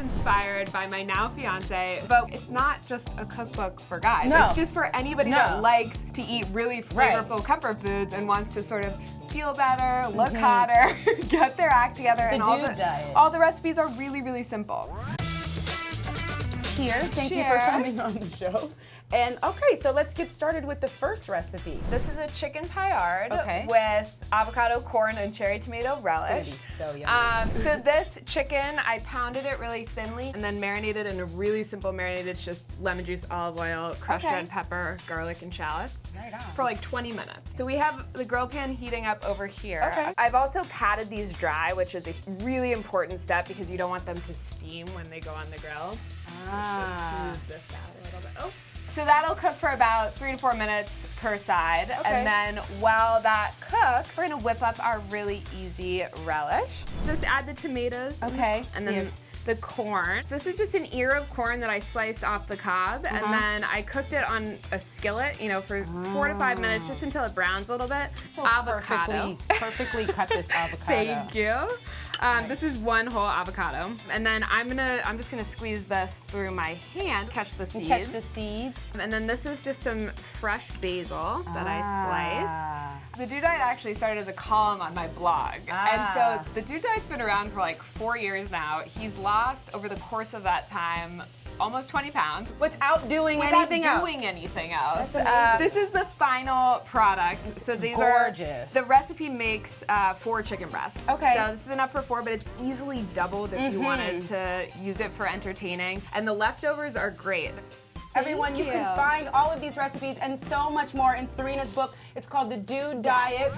inspired by my now fiance, but it's not just a cookbook for guys. No. It's just for anybody that likes to eat really flavorful comfort foods and wants to sort of feel better, look hotter, get their act together, and all the recipes are really, really simple. Cheers. Thank you for coming on the show. And okay, so let's get started with the first recipe. This is a chicken Paillard with avocado, corn, and cherry tomato relish. It's gonna be so yummy. So this chicken, I pounded it really thinly and then marinated in a really simple marinade. It's just lemon juice, olive oil, crushed red pepper, garlic, and shallots for like 20 minutes. So we have the grill pan heating up over here. I've also patted these dry, which is a really important step because you don't want them to steam when they go on the grill. Just squeeze this out a little bit. Oh. So that'll cook for about 3 to 4 minutes per side. And then while that cooks, we're gonna whip up our really easy relish. Just add the tomatoes. And then the corn. So this is just an ear of corn that I sliced off the cob. And then I cooked it on a skillet, you know, for 4 to 5 minutes, just until it browns a little bit. Avocado. Perfectly cut this avocado. Thank you. This is one whole avocado, and then I'm just gonna squeeze this through my hand, catch the seeds. And then this is just some fresh basil that I sliced. The Dude Diet actually started as a column on my blog, and so the Dude Diet's been around for like 4 years now. He's lost over the course of that time almost 20 pounds. Without doing anything else. This is the final product. So these are the recipe makes 4 chicken breasts. So this is enough for 4, but it's easily doubled if you wanted to use it for entertaining. And the leftovers are great. Everyone, you can find all of these recipes and so much more in Serena's book. It's called The Dude Diet.